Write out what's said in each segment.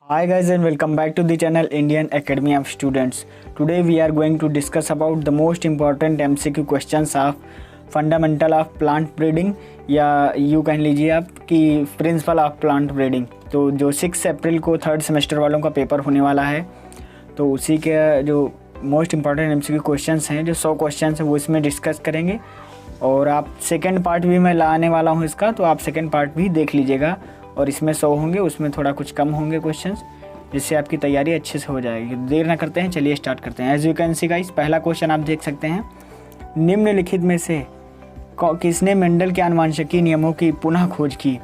Hi guys and welcome back to the channel Indian Academy of Students. Today we are going to discuss about the most important MCQ questions of fundamental of plant breeding या यूँ कह लीजिए आप कि principle of plant breeding. तो जो 6 अप्रैल को third semester वालों का पेपर होने वाला है, तो उसी के जो मोस्ट इम्पॉर्टेंट MCQ क्वेश्चंस हैं, जो 100 क्वेश्चंस हैं वो इसमें डिस्कस करेंगे। और आप सेकंड पार्ट भी मैं लाने वाला हूँ इसका, तो आप सेकंड पार्ट भी देख लीजिएगा। और इसमें 100 होंगे, उसमें थोड़ा कुछ कम होंगे क्वेश्चंस, जिससे आपकी तैयारी अच्छे से हो जाएगी। देर ना करते हैं, चलिए स्टार्ट करते हैं। As you can see guys, पहला क्वेश्चन आप देख सकते हैं, निम्नलिखित में से किसने मेंडल के आनुवंशिकी नियमों की पुनः खोज की?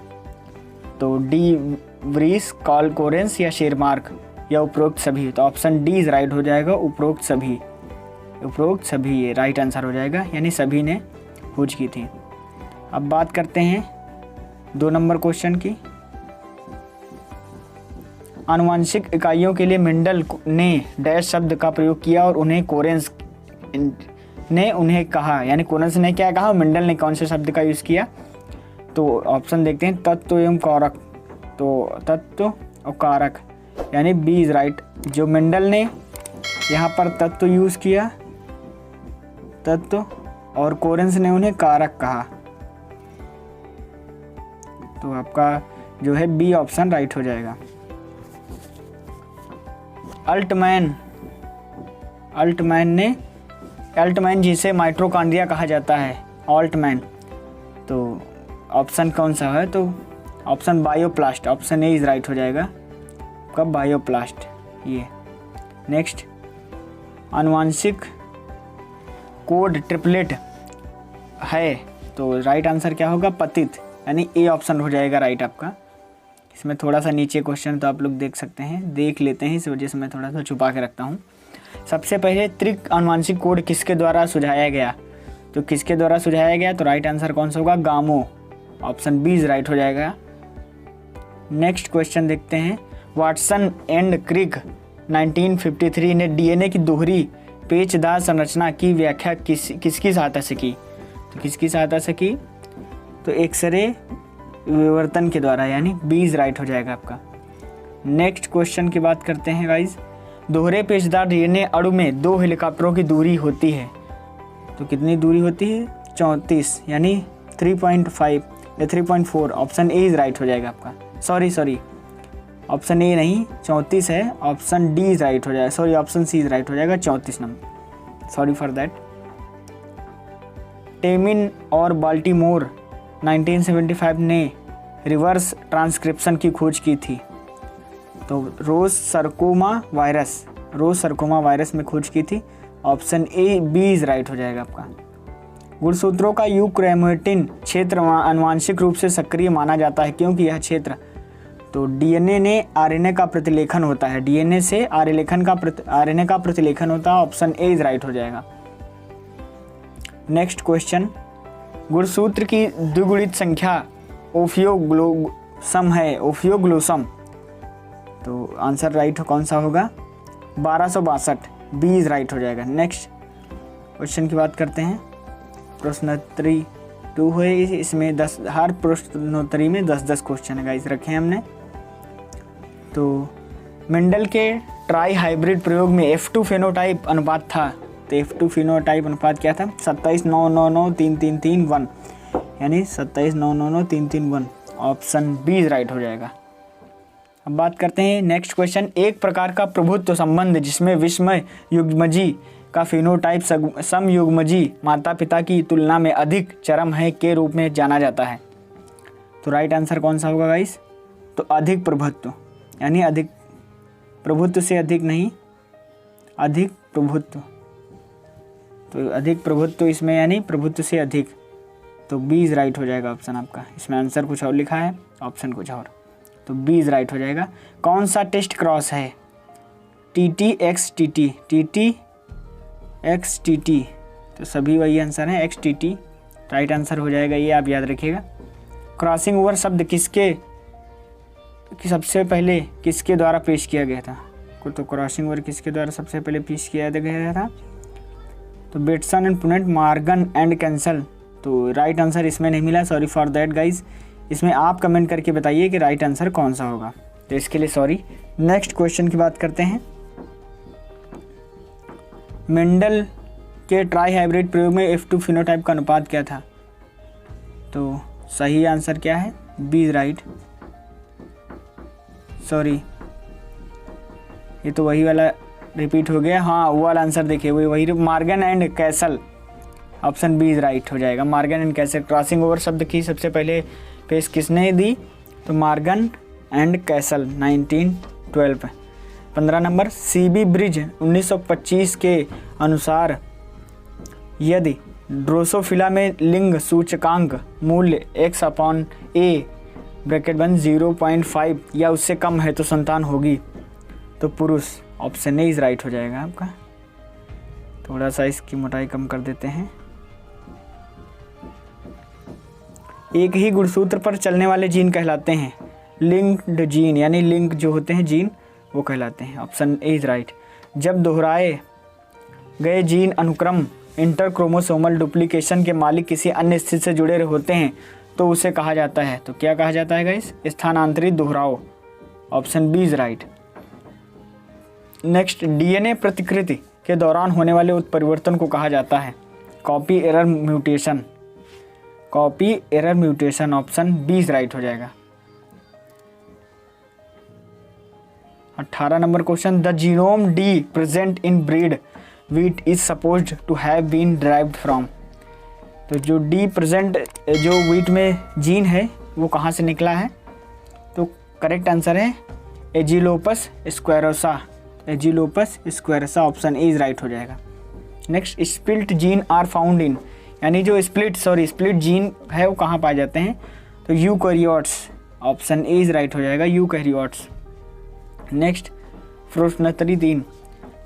तो डी व्रीस, कार्ल कोरेंस या शेरमार्क या उपरोक्त सभी। तो ऑप्शन डी इज राइट हो जाएगा, उपरोक्त सभी। उपरोक्त सभी ये राइट आंसर हो जाएगा, यानी सभी ने खोज की थी। अब बात करते हैं 2 नंबर क्वेश्चन की। आनुवंशिक इकाइयों के लिए मेंडल ने डैश शब्द का प्रयोग किया और उन्हें कोरेंस ने उन्हें कहा, यानी कोरेंस ने क्या कहा, मेंडल ने कौन से शब्द का यूज़ किया? तो ऑप्शन देखते हैं, तत्व एवं कारक। तो तत्व और कारक, यानी बी इज राइट। जो मेंडल ने यहाँ पर तत्व यूज़ किया, तत्व, और कोरेंस ने उन्हें कारक कहा। तो आपका जो है बी ऑप्शन राइट हो जाएगा। अल्टमैन जिसे माइटोकॉन्ड्रिया कहा जाता है, ऑल्टमैन। तो ऑप्शन कौन सा है? तो option bioplast, option A is right हो जाएगा। कब? बायोप्लास्ट ये। नेक्स्ट, आनुवंशिक कोड ट्रिपलेट है, तो राइट आंसर क्या होगा? पतित, यानी ए ऑप्शन हो जाएगा राइट आपका। इसमें थोड़ा सा नीचे क्वेश्चन तो आप लोग देख सकते हैं, देख लेते हैं, इस वजह से मैं थोड़ा सा छुपा के रखता हूँ। सबसे पहले त्रिक आनुवंशिक कोड किसके द्वारा सुझाया गया? तो किसके द्वारा सुझाया गया? तो राइट आंसर कौन सा होगा? गामो, ऑप्शन बी इज राइट हो जाएगा। नेक्स्ट क्वेश्चन देखते हैं, वाटसन एंड क्रिक 1953 ने डीएनए की दोहरी पेचदार संरचना की व्याख्या किसकी सहायता से की? तो किसकी सहायता से की? तो एक्सरे विवर्तन के द्वारा, यानी बी इज राइट हो जाएगा आपका। नेक्स्ट क्वेश्चन की बात करते हैं गाइज। दोहरे पेचदार डीएनए अणु में 2 हेलीकॉप्टरों की दूरी होती है, तो कितनी दूरी होती है? 34, यानी 3.5 या 3.4। ऑप्शन ए इज राइट हो जाएगा आपका। सॉरी, ऑप्शन ए नहीं, 34 है, ऑप्शन डी इज राइट हो जाएगा। Sorry, option C is right हो जाएगा, 34 नंबर। Sorry for that. टेमिन और बाल्टीमोर 1975 ने रिवर्स ट्रांसक्रिप्शन की खोज की थी, तो रोज सरकोमा वायरस में खोज की थी। Option A B is right हो जाएगा आपका। गुणसूत्रों का यूक्रोमेटिन क्षेत्र आनुवांशिक रूप से सक्रिय माना जाता है, क्योंकि यह क्षेत्र, तो डीएनए ने आरएनए का प्रतिलेखन होता है, डीएनए से आरएनए का प्रतिलेखन होता है। ऑप्शन ए इज राइट हो जाएगा। नेक्स्ट क्वेश्चन, गुणसूत्र की द्विगुणित संख्या ओफियोग्लोसम है, ओफियोग्लोसम। तो आंसर राइट कौन सा होगा? 1262, बी इज राइट हो जाएगा। नेक्स्ट क्वेश्चन की बात करते हैं। प्रश्नोत्तरी 2 है, इसमें 10, हर प्रश्नोत्तरी में 10-10 क्वेश्चन है गाइस रखे हैं हमने। तो मेंडल के ट्राई हाइब्रिड प्रयोग में F2 फेनोटाइप अनुपात था, तो F2 फेनोटाइप अनुपात क्या था? 27,9,9,9,3,3,3,1, यानी 27,9,9,9,3,3,1। ऑप्शन बी इज राइट हो जाएगा। अब बात करते हैं नेक्स्ट क्वेश्चन, एक प्रकार का प्रभुत्व संबंध जिसमें विषम युग्मजी का फेनोटाइप समयुग्मजी माता पिता की तुलना में अधिक चरम है के रूप में जाना जाता है। तो राइट आंसर कौन सा होगा गाइस? तो अधिक प्रभुत्व, यानी अधिक प्रभुत्व से अधिक नहीं, अधिक प्रभुत्व। तो अधिक प्रभुत्व इसमें, यानी प्रभुत्व से अधिक। तो बी इज राइट हो जाएगा ऑप्शन आपका। इसमें आंसर कुछ और लिखा है, ऑप्शन कुछ और, तो बी इज राइट हो जाएगा। कौन सा टेस्ट क्रॉस है? TT-XTT, TT-XTT, तो सभी वही आंसर है, XTT राइट आंसर हो जाएगा, ये आप याद रखिएगा। क्रॉसिंग ओवर शब्द सबसे पहले किसके द्वारा पेश किया गया था? तो क्रॉसिंग ओवर किसके द्वारा सबसे पहले पेश किया गया था? तो Bateson and Punnett, Morgan and cancel. तो राइट आंसर इसमें नहीं मिला, सॉरी फॉर दैट गाइज। इसमें आप कमेंट करके बताइए कि राइट आंसर कौन सा होगा। तो इसके लिए सॉरी। नेक्स्ट क्वेश्चन की बात करते हैं। मेंडल के ट्राई हाइब्रिड प्रयोग में F2 फिनोटाइप का अनुपात क्या था? तो सही आंसर क्या है? B is right. सॉरी, ये तो वही वाला रिपीट हो गया। हाँ, वो वाला आंसर देखिए, वही Morgan and Castle. Option B is right हो जाएगा। Morgan and Castle. Crossing over शब्द की सबसे पहले पेश किसने दी? तो मार्गन एंड कैसल 1912। 15 नंबर, सीबी ब्रिज 1925 के अनुसार यदि ड्रोसोफिला में लिंग सूचकांक मूल्य x/a ब्रैकेट बंद 0.5 या उससे कम है तो संतान होगी। तो पुरुष। ऑप्शन ए इज राइट हो जाएगा आपका। थोड़ा सा इसकी मोटाई कम कर देते हैं। एक ही गुणसूत्र पर चलने वाले जीन कहलाते हैं लिंक्ड जीन, यानी लिंक जो होते हैं जीन वो कहलाते हैं। Option A is right. जब दोहराए गए जीन अनुक्रम इंटरक्रोमोसोमल डुप्लीकेशन के मालिक किसी अन्य स्थिति से जुड़े होते हैं तो उसे कहा जाता है। तो क्या कहा जाता है गाइस? स्थानांतरित दोहराव। Option B is right. Next, DNA प्रतिकृति के दौरान होने वाले उत्परिवर्तन को कहा जाता है copy error mutation. Copy error mutation. Option B is right हो जाएगा। 18 number question, the genome D present in breed wheat is supposed to have been derived from। तो जो डी प्रेजेंट जो व्हीट में जीन है वो कहाँ से निकला है? तो करेक्ट आंसर है Aegilops squarrosa. Aegilops squarrosa. Option A is right हो जाएगा। Next, split gene are found in, यानी जो स्प्लिट जीन है वो कहाँ पाए जाते हैं? तो eukaryotes. Option A is right हो जाएगा, यूकैरियोट्स। नेक्स्ट, प्रश्नोत्तरी 3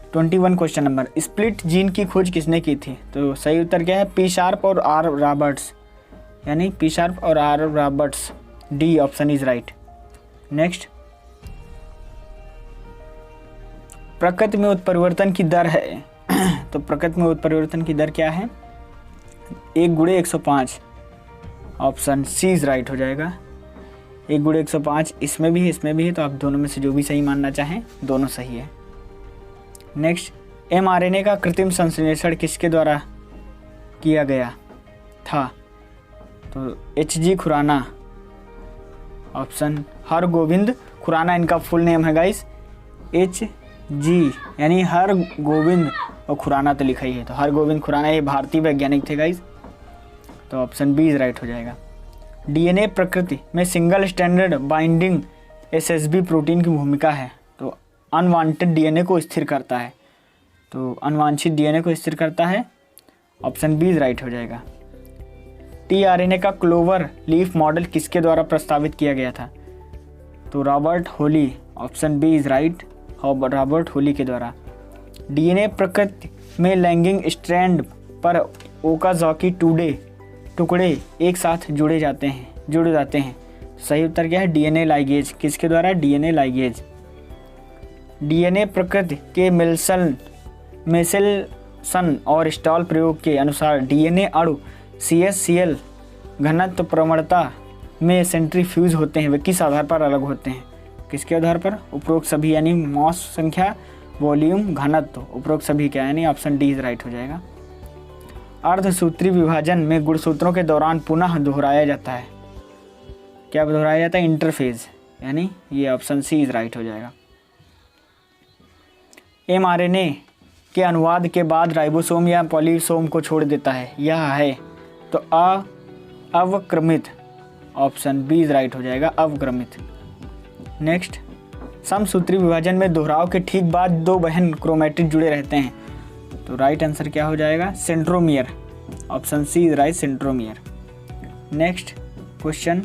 21 क्वेश्चन नंबर, स्प्लिट जीन की खोज किसने की थी? तो सही उत्तर क्या है? पी शार्प और आर रॉबर्ट्स, यानी पी शार्प और R Roberts. D option is right. Next, प्रकृति में उत्परिवर्तन की दर है तो प्रकृति में उत्परिवर्तन की दर क्या है? 1/105। ऑप्शन सी इज राइट हो जाएगा। 1/105 इसमें भी है, इसमें भी है, तो आप दोनों में से जो भी सही मानना चाहें दोनों सही है। नेक्स्ट, mRNA का कृत्रिम संश्लेषण किसके द्वारा किया गया था? तो H.G. खुराना। ऑप्शन हरगोविंद खुराना इनका फुल नेम है गाइस। H.G. यानी हरगोविंद और खुराना तो लिखा ही है, तो हरगोविंद खुराना ये भारतीय वैज्ञानिक थे गाइस। तो ऑप्शन बी इज राइट हो जाएगा। डीएनए प्रकृति में single standard binding SSB protein की भूमिका है, तो अनवांटेड डीएनए को स्थिर करता है। तो अनवांछित डीएनए को स्थिर करता है। ऑप्शन बी इज राइट हो जाएगा। टीआरएनए का क्लोवर लीफ मॉडल किसके द्वारा प्रस्तावित किया गया था? तो Robert Holley. Option B is right, Robert Holley के द्वारा। डीएनए प्रकृति में लैंगिंग स्ट्रैंड पर ओकाज़की टुकड़े एक साथ जुड़ जाते हैं। सही उत्तर क्या है? DNA ligase. किसके द्वारा? DNA ligase. डीएनए प्रकृति के मेसेल्सन और स्टॉल प्रयोग के अनुसार डीएनए अणु CH-Cl घनत्व प्रवणता में सेंट्रीफ्यूज होते हैं। वे किस आधार पर अलग होते हैं? किसके आधार पर? उपरोक्त सभी, यानी मॉस संख्या, वॉल्यूम, घनत्व। उपरोक्त सभी क्या, यानी ऑप्शन डी इज राइट हो जाएगा। अर्धसूत्री विभाजन में गुणसूत्रों के दौरान पुनः दोहराया जाता है। क्या दोहराया जाता है? इंटरफेज, यानी ये ऑप्शन सी इज राइट हो जाएगा। mRNA के अनुवाद के बाद राइबोसोम या पॉलीसोम को छोड़ देता है, यह है तो अवक्रमित। ऑप्शन बी इज राइट हो जाएगा, अवक्रमित। नेक्स्ट, समसूत्री विभाजन में दोहराव के ठीक बाद दो बहन क्रोमैटिड जुड़े रहते हैं, तो राइट आंसर क्या हो जाएगा? Centromere. Option C is right, centromere. Next question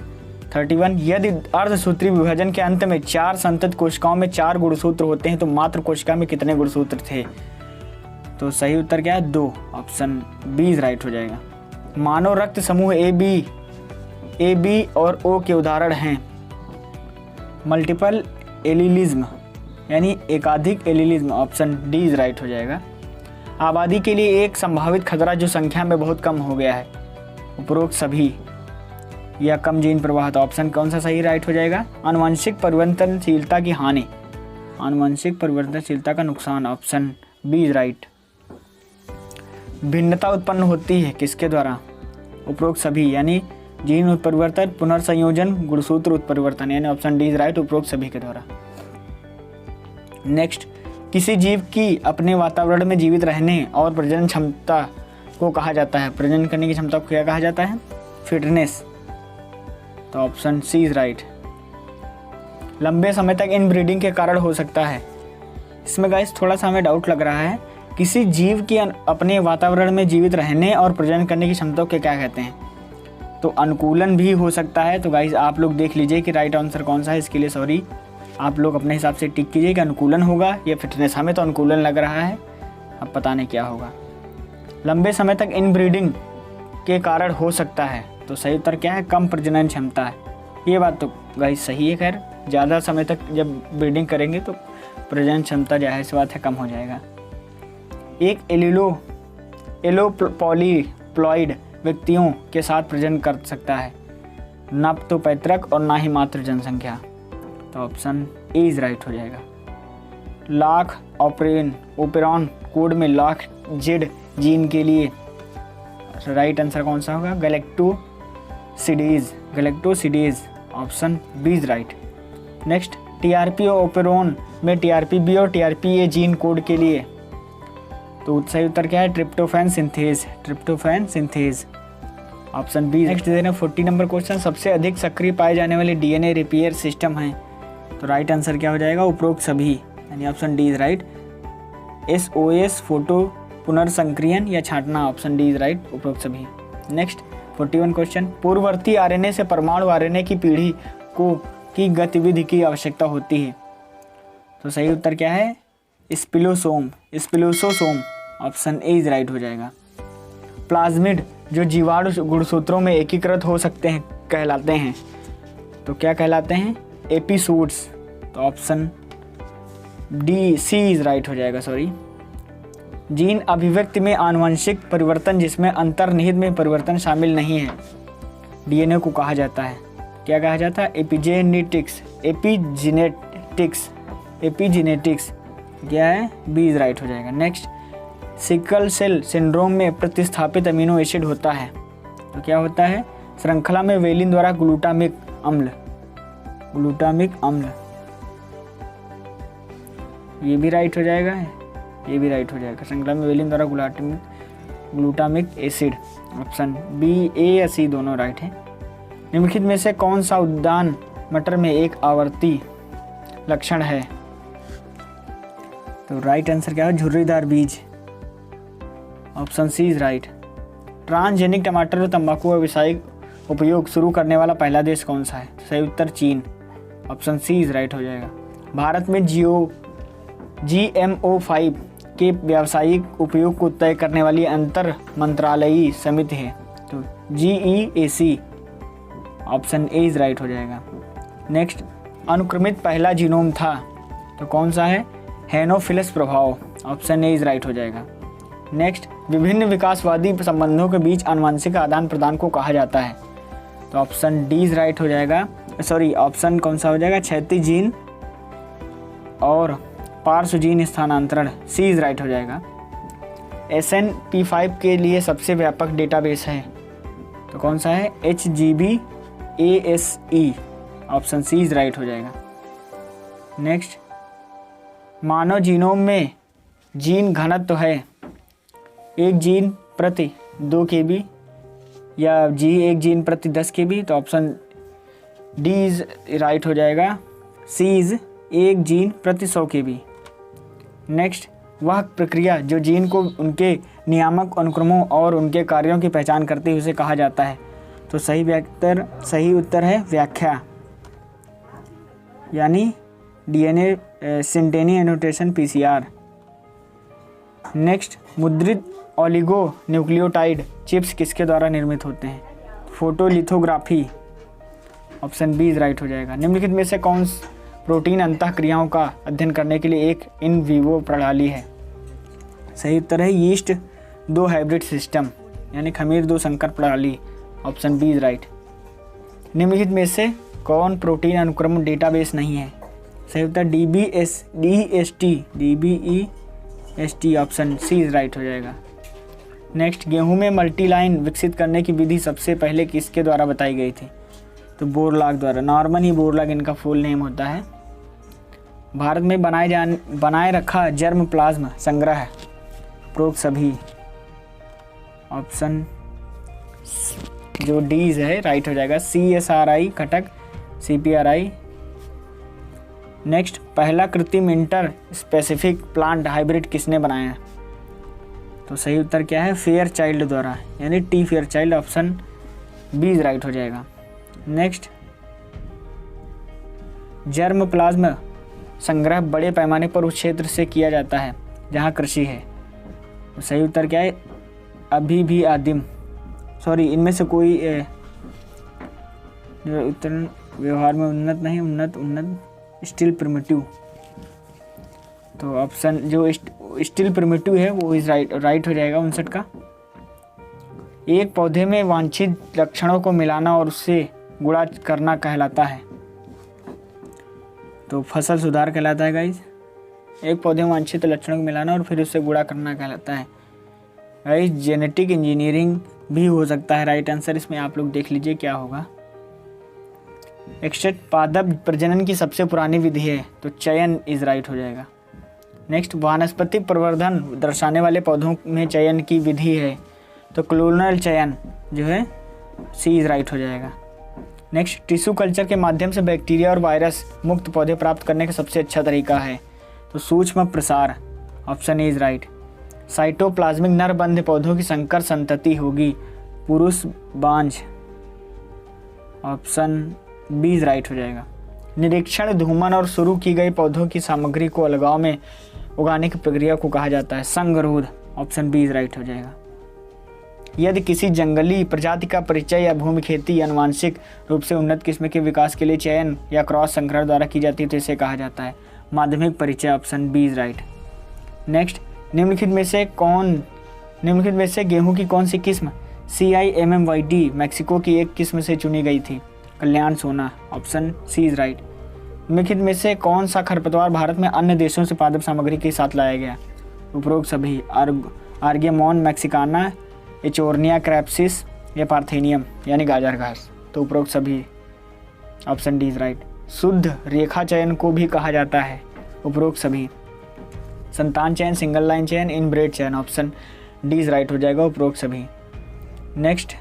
31, यदि अर्धसूत्री विभाजन के अंत में 4 संतत कोशिकाओं में 4 गुणसूत्र होते हैं तो मात्र कोशिका में कितने गुणसूत्र थे? तो सही उत्तर क्या है? 2। ऑप्शन बी इज राइट हो जाएगा। मानव रक्त समूह ए बी और ओ के उदाहरण हैं मल्टीपल एलिलिज्म, यानी एकाधिक allelism. Option D is right हो जाएगा। आबादी के लिए एक संभावित खतरा जो संख्या में बहुत कम हो गया है। उपरोक्त सभी, या कम जीन प्रवाह, तो ऑप्शन कौन सा सही राइट हो जाएगा? आनुवंशिक परिवर्तनशीलता की हानि, आनुवंशिक परिवर्तनशीलता का नुकसान, ऑप्शन बी इज राइट। भिन्नता उत्पन्न होती है किसके द्वारा? उपरोक्त सभी, यानी जीन उत्परिवर्तन, पुनर्संयोजन, गुणसूत्र उत्परिवर्तन, यानी ऑप्शन डी इज राइट, उपरोक्त सभी के द्वारा। नेक्स्ट, किसी जीव की अपने वातावरण में जीवित रहने और प्रजनन क्षमता को कहा जाता है, प्रजनन करने की क्षमता को क्या कहा जाता है? फिटनेस, तो ऑप्शन सी इज राइट। लंबे समय तक इनब्रीडिंग के कारण हो सकता है, इसमें गाइस थोड़ा सा हमें डाउट लग रहा है, किसी जीव की अपने वातावरण में जीवित रहने और प्रजनन करने की क्षमता को क्या कहते हैं? तो अनुकूलन भी हो सकता है। तो गाइस आप लोग देख लीजिए कि राइट आंसर कौन सा है, इसके लिए सॉरी, आप लोग अपने हिसाब से टिक कीजिए कि अनुकूलन होगा या फिटनेस। हमें तो अनुकूलन लग रहा है, अब पता नहीं क्या होगा। लंबे समय तक इनब्रीडिंग के कारण हो सकता है, तो सही उत्तर क्या है? कम प्रजनन क्षमता है। ये बात तो गाइस सही है। खैर ज़्यादा समय तक जब ब्रीडिंग करेंगे तो प्रजनन क्षमता जाहिर सी बात है कम हो जाएगा। एक एलोपॉलीप्लॉइड व्यक्तियों के साथ प्रजनन कर सकता है, न तो पैतृक और ना ही मातृ जनसंख्या, तो ऑप्शन ए इज राइट हो जाएगा। लाख ओपेरॉन कोड में लाख जेड जीन के लिए राइट आंसर कौन सा होगा? Galactosidase, option B is right. Next, TRP और ओपेरॉन में टीआरपी-बी और टीआरपी-ए जीन कोड के लिए, तो सही उत्तर क्या है? Tryptophan synthase, option B. Next दे रहे हैं 40 नंबर क्वेश्चन, सबसे अधिक सक्रिय पाए जाने वाले डीएनए रिपेयर सिस्टम हैं, तो राइट आंसर क्या हो जाएगा? उपरोक्त सभी, यानी option D is right. SOS photo पुनर्संक्रियन या छांटना, ऑप्शन डी इज राइट, उपरोक्त सभी। नेक्स्ट 41 क्वेश्चन, पूर्ववर्ती आरएनए से परमाणु आरएनए की पीढ़ी की गतिविधि की आवश्यकता होती है, तो सही उत्तर क्या है? स्पिलोसोम, ऑप्शन ए इज राइट हो जाएगा। प्लाज्मिड जो जीवाणु गुणसूत्रों में एकीकृत हो सकते हैं कहलाते हैं, तो क्या कहलाते हैं? एपिसोड्स, तो ऑप्शन सी इज राइट हो जाएगा, सॉरी। जीन अभिव्यक्ति में आनुवंशिक परिवर्तन जिसमें अंतर्निहित में परिवर्तन शामिल नहीं है, डीएनए को कहा जाता है, क्या कहा जाता है? एपिजेनेटिक्स, क्या है? बी इज राइट हो जाएगा। नेक्स्ट, सिकल सेल सिंड्रोम में प्रतिस्थापित अमीनो एसिड होता है, तो क्या होता है? श्रृंखला में वेलिन द्वारा ग्लूटामिक अम्ल, ये भी राइट हो जाएगा, ये भी राइट हो जाएगा। श्रृंखला में वेलिन द्वारा ग्लूटामिक एसिड, ऑप्शन बी, ए या सी दोनों राइट है। निम्नलिखित में से कौन सा उद्यान मटर में एक आवर्ती लक्षण है, तो राइट आंसर क्या है? झुर्रीदार बीज, option C is right. Transgenic टमाटर और तंबाकू का व्यावसायिक उपयोग शुरू करने वाला पहला देश कौन सा है? सही उत्तर चीन, ऑप्शन सी इज राइट हो जाएगा। भारत में GMO5 के व्यावसायिक उपयोग को तय करने वाली अंतर मंत्रालयी समिति है, तो GEAC, option A is right हो जाएगा। नेक्स्ट, अनुक्रमित पहला जीनोम था, तो कौन सा है? हेनोफिलस प्रभाव, ऑप्शन ए इज राइट हो जाएगा। नेक्स्ट, विभिन्न विकासवादी संबंधों के बीच आनुवंशिक आदान प्रदान को कहा जाता है, तो ऑप्शन डी इज राइट हो जाएगा, सॉरी ऑप्शन कौन सा हो जाएगा? क्षैतिज जीन और पार्श्व जीन स्थानांतरण, सी इज राइट हो जाएगा। SNP5 के लिए सबसे व्यापक डेटाबेस है, तो कौन सा है? HGBASE, option C is right हो जाएगा। नेक्स्ट, मानव जीनोम में जीन घनत्व है 1 जीन प्रति 2 kb या 1 जीन प्रति 10 kb, तो ऑप्शन डी इज राइट हो जाएगा, सी इज 1 जीन प्रति 100 kb। नेक्स्ट, वह प्रक्रिया जो जीन को उनके नियामक अनुक्रमों और उनके कार्यों की पहचान करती है उसे कहा जाता है, तो सही उत्तर है व्याख्या, यानी DNA synteny annotation PCR। Next, मुद्रित ओलिगो न्यूक्लियोटाइड चिप्स किसके द्वारा निर्मित होते हैं? Photolithography, option B is right हो जाएगा। निम्नलिखित में से कौन प्रोटीन अंतःक्रियाओं का अध्ययन करने के लिए एक इन विवो प्रणाली है? सही उत्तर है यीस्ट 2 हाइब्रिड सिस्टम, यानी खमीर 2 संकर प्रणाली, ऑप्शन बी इज राइट। निम्नलिखित में से कौन प्रोटीन अनुक्रम डेटाबेस नहीं है? सही उत्तर DBEST option C is right हो जाएगा। नेक्स्ट, गेहूं में मल्टीलाइन विकसित करने की विधि सबसे पहले किसके द्वारा बताई गई थी? तो बोरलॉग द्वारा। नॉर्मन ही बोरलॉग इनका फुल नेम होता है। भारत में बनाए रखा जर्म प्लाज्म संग्रह उपरोक्त सभी ऑप्शन जो डीज है राइट हो जाएगा। CSRI Cuttack, CPRI। नेक्स्ट, पहला कृत्रिम इंटर स्पेसिफिक प्लांट हाइब्रिड किसने बनाया? तो सही उत्तर क्या है? फेयर चाइल्ड द्वारा, यानी T Fairchild option B right हो जाएगा। नेक्स्ट, जर्म प्लाज्म संग्रह बड़े पैमाने पर उस क्षेत्र से किया जाता है जहां कृषि है। तो सही उत्तर क्या है? अभी भी आदिम, सॉरी इनमें से कोई जो उत्तर व्यवहार में उन्नत नहीं, उन्नत स्टिल प्रिमिटिव। तो ऑप्शन जो स्टिल प्रिमिटिव है वो इज राइट हो जाएगा 59 का। एक पौधे में वांछित लक्षणों को मिलाना और उससे गुणा करना कहलाता है। तो फसल सुधार कहलाता है गाइज। एक पौधे में वांछित लक्षणों को मिलाना और फिर उससे गुणा करना कहलाता है गाइज। जेनेटिक इंजीनियरिंग भी हो सकता है राइट आंसर इसमें, आप लोग देख लीजिए क्या होगा। एक्सटेट पादप प्रजनन की सबसे पुरानी विधि है, तो चयन इज राइट हो जाएगा। नेक्स्ट, वानस्पतिक प्रवर्धन दर्शाने वाले पौधों में चयन की विधि है, तो क्लोनल चयन जो है सी इज राइट हो जाएगा। नेक्स्ट, टिश्यू कल्चर के माध्यम से बैक्टीरिया और वायरस मुक्त पौधे प्राप्त करने का सबसे अच्छा तरीका है, तो सूक्ष्म प्रसार option A is right. Cytoplasmic नरबंध पौधों की संकर संतति होगी, पुरुष बांझ ऑप्शन बी इज राइट हो जाएगा। निरीक्षण, धूमन और शुरू की गई पौधों की सामग्री को अलगाव में उगाने की प्रक्रिया को कहा जाता है संगरोध ऑप्शन बी इज राइट हो जाएगा। यदि किसी जंगली प्रजाति का परिचय या भूमि खेती आनुवांशिक रूप से उन्नत किस्म के विकास के लिए चयन या क्रॉस संकरण द्वारा की जाती है तो इसे कहा जाता है माध्यमिक परिचय option B is right. Next, निम्नलिखित में से गेहूं की कौन सी किस्म CIMMYD मैक्सिको की एक किस्म से चुनी गई थी? कल्याण सोना ऑप्शन सी इज राइट। निम्नलिखित में से कौन सा खरपतवार भारत में अन्य देशों से पादप सामग्री के साथ लाया गया? उपरोक्त सभी आर्गेमोन मैक्सिकाना, एचोर्निया क्रैप्सिस या पार्थेनियम यानी गाजर घास, तो उपरोक्त सभी ऑप्शन डी इज राइट। शुद्ध रेखा चयन को भी कहा जाता है, उपरोक्त सभी। संतान चयन, सिंगल लाइन चयन, इनब्रेड चयन ऑप्शन डी इज राइट हो जाएगा, उपरोक्त सभी। नेक्स्ट,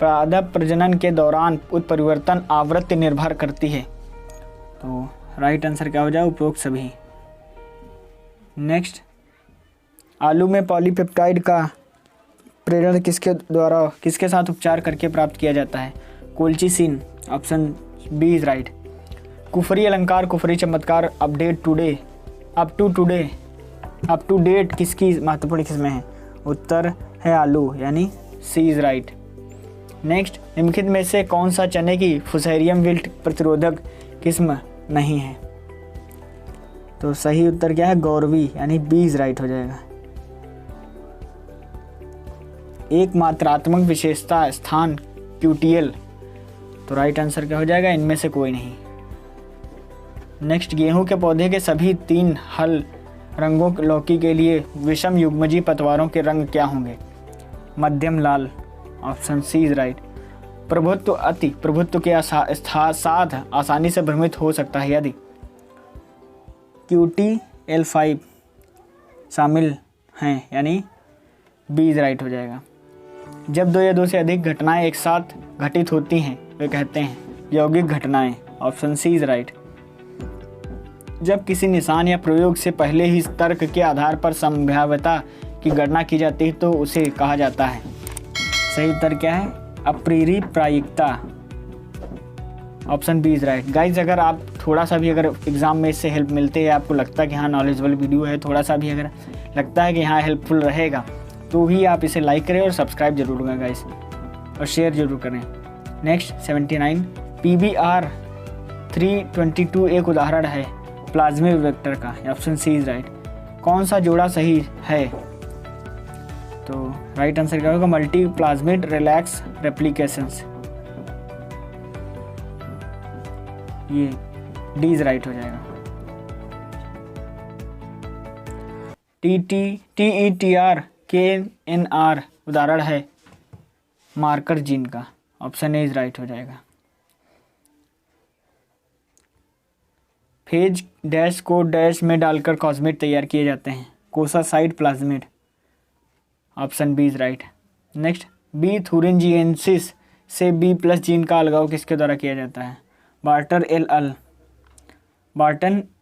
पादप प्रजनन के दौरान उत्परिवर्तन आवृत्ति निर्भर करती है, तो राइट आंसर क्या हो जाए? उपरोक्त सभी। नेक्स्ट, आलू में पॉलीपेप्टाइड का प्रेरण किसके साथ उपचार करके प्राप्त किया जाता है? Colchicine option B is right. Kufri Alankar, Kufri चमत्कार, अप टू डेट किसकी महत्वपूर्ण किस्में हैं? उत्तर है आलू यानी सी इज राइट। नेक्स्ट, निम्नलिखित में से कौन सा चने की फुसेरियम विल्ट प्रतिरोधक किस्म नहीं है? तो सही उत्तर क्या है? गौरवी यानी बी इज राइट हो जाएगा। एक मात्रात्मक विशेषता स्थान QTL, तो राइट आंसर क्या हो जाएगा? इनमें से कोई नहीं। नेक्स्ट, गेहूं के पौधे के सभी 3 हल रंगों लौकी के लिए विषम युग्मजी पतवारों के रंग क्या होंगे? मध्यम लाल ऑप्शन सी इज राइट। प्रभुत्व, अति प्रभुत्व के साथ आसानी से भ्रमित हो सकता है यदि QTL5 शामिल हैं, यानी बी इज राइट हो जाएगा। जब 2 या 2 से अधिक घटनाएं एक साथ घटित होती हैं वे कहते हैं यौगिक घटनाएं, ऑप्शन सी इज राइट। जब किसी निशान या प्रयोग से पहले ही तर्क के आधार पर संभाव्यता की गणना की जाती है तो उसे कहा जाता है, सही उत्तर क्या है? अप्रियरी प्रायिकता, option B is right. Guys, अगर आप थोड़ा सा भी अगर एग्जाम में इससे हेल्प मिलते है, आपको लगता है कि हाँ नॉलेजेबल वीडियो है, थोड़ा सा भी अगर लगता है कि हाँ हेल्पफुल रहेगा तो ही आप इसे लाइक करें और सब्सक्राइब जरूर करें गाइस, और शेयर जरूर करें। नेक्स्ट 79, PBR 322 एक उदाहरण है प्लाज्मिक वेक्टर का, ऑप्शन सी इज राइट। कौन सा जोड़ा सही है? तो राइट आंसर क्या होगा? मल्टी प्लाज्मिड रिलैक्स रेप्लिकेशंस, ये डी इज राइट हो जाएगा। TETR KNR उदाहरण है मार्कर जीन का, ऑप्शन ए इज राइट हो जाएगा। फेज डैश को डैश में डालकर कॉस्मेट तैयार किए जाते हैं, कोसासाइड plasmid, option B is right. Next, B thuringiensis से बी प्लस जीन का अलगाव किसके द्वारा किया जाता है? Barton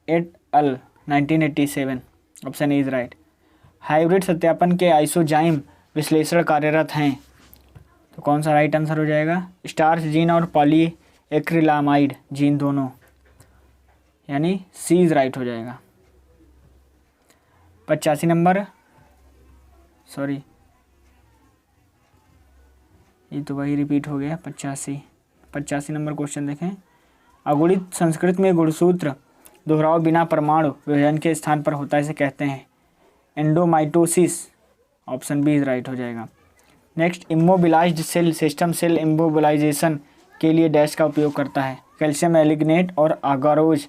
et al 1987, option A is right. Hybrid सत्यापन के आइसोजाइम विश्लेषण कार्यरत हैं, तो कौन सा राइट आंसर हो जाएगा? स्टार्च जीन और पॉलीएक्रिलामाइड जीन दोनों, यानी सी इज राइट हो जाएगा। 85 नंबर, सॉरी ये तो वही रिपीट हो गया। 85 नंबर क्वेश्चन देखें। अगुणित संस्कृत में गुणसूत्र दोहराव बिना परमाणु विभाजन के स्थान पर होता है, इसे कहते हैं endomitosis, option B is right हो जाएगा। Next, immobilised cell system cell immobilisation के लिए डैश का उपयोग करता है, कैल्शियम एलिग्नेट और आगारोज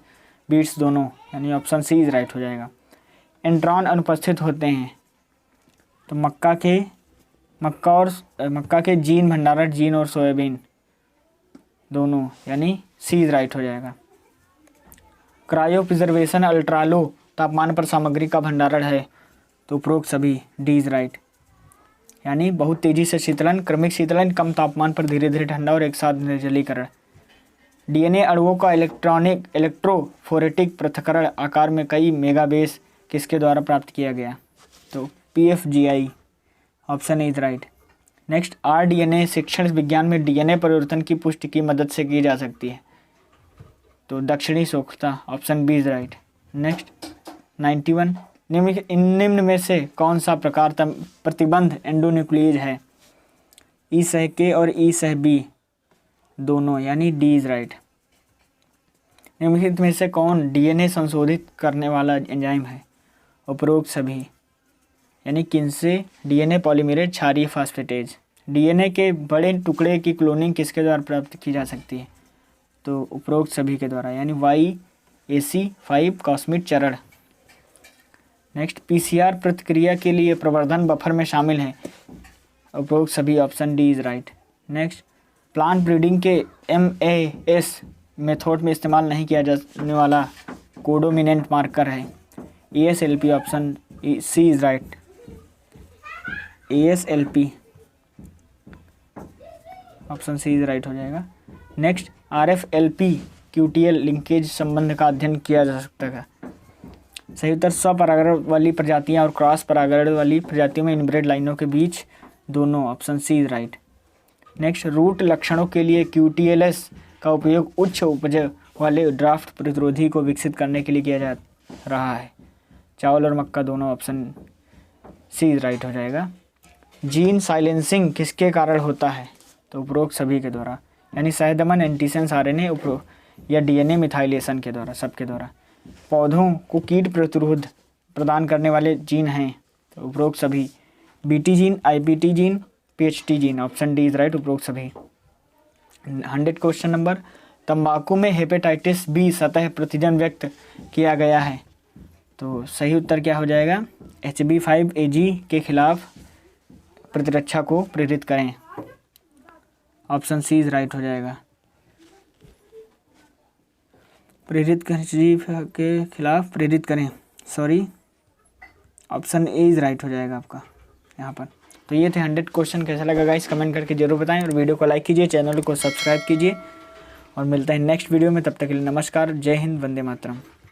बीट्स दोनों, यानी ऑप्शन सी इज राइट हो जाएगा। इंट्रॉन अनुपस्थित होते हैं, तो मक्का के जीन भंडारण जीन और सोयाबीन दोनों, यानी सी इज राइट हो जाएगा। क्रायो प्रिजर्वेशन अल्ट्रालो तापमान पर सामग्री का भंडारण है, तो उपरोक्त सभी डी इज राइट, यानी बहुत तेजी से शीतलन, क्रमिक शीतलन, कम तापमान पर धीरे धीरे ठंडा और एक साथ निर्जलीकरण। डीएनए अणुओं का इलेक्ट्रोफोरेटिक पृथक्करण आकार में कई मेगाबेस किसके द्वारा प्राप्त किया गया? तो PFGI, option is right. Next, RDNA शिक्षण विज्ञान में डीएनए परिवर्तन की पुष्टि की मदद से की जा सकती है, तो दक्षिणी सोखता, option B is right. Next, 91, निम्न में से कौन सा प्रकार प्रतिबंध एंडोन्यूक्लियेज है? ई सह के और ई सह बी दोनों, यानी डी इज राइट। निम्नलिखित में से कौन डीएनए संशोधित करने वाला एंजाइम है? उपरोक्त सभी, यानी किनसे? डीएनए पॉलीमरेज क्षारीय फास्फेटेज। डीएनए के बड़े टुकड़े की क्लोनिंग किसके द्वारा प्राप्त की जा सकती है? तो उपरोक्त सभी के द्वारा, यानी YAC5 कॉस्मिट चरण। नेक्स्ट, PCR प्रतिक्रिया के लिए प्रवर्धन बफर में शामिल है, उपरोक्त सभी, option D is right. Next, plant breeding के MAS मेथड में इस्तेमाल नहीं किया जाने वाला कोडोमिनेंट मार्कर है ASLP, option C is right. ASLP, option C is right हो जाएगा। नेक्स्ट, RFLP QTL लिंकेज संबंध का अध्ययन किया जा सकता है। सही उत्तर स्वपरागण वाली प्रजातियां और क्रॉस परागण वाली प्रजातियों में इनब्रेड लाइनों के बीच दोनों, option C is right. Next, root लक्षणों के लिए QTLS का उपयोग उच्च उपज वाले ड्राफ्ट प्रतिरोधी को विकसित करने के लिए किया जा रहा है, चावल और मक्का दोनों, ऑप्शन सी इज राइट हो जाएगा। जीन साइलेंसिंग किसके कारण होता है? तो उपरोक्त सभी के द्वारा, यानी सहदमन, एंटीसेंस RNA या DNA मिथाइलेशन के द्वारा, सबके द्वारा। पौधों को कीट प्रतिरोध प्रदान करने वाले जीन हैं, तो उपरोक्त सभी, BT gene, IPT gene, PHT gene, option D is right, उपरोक्त सभी। 100 क्वेश्चन नंबर, तंबाकू में हेपेटाइटिस B सतह प्रतिजन व्यक्त किया गया है, तो सही उत्तर क्या हो जाएगा? HB5AG के खिलाफ प्रतिरक्षा को प्रेरित करें, ऑप्शन सी इज राइट हो जाएगा। प्रेरित करें, जीव के खिलाफ प्रेरित करें, sorry, option A is right हो जाएगा आपका यहाँ पर। तो ये थे 100 क्वेश्चन। कैसा लगा गाइस कमेंट करके जरूर बताएं और वीडियो को लाइक कीजिए, चैनल को सब्सक्राइब कीजिए और मिलते हैं नेक्स्ट वीडियो में। तब तक के लिए नमस्कार, जय हिंद, वंदे मातरम।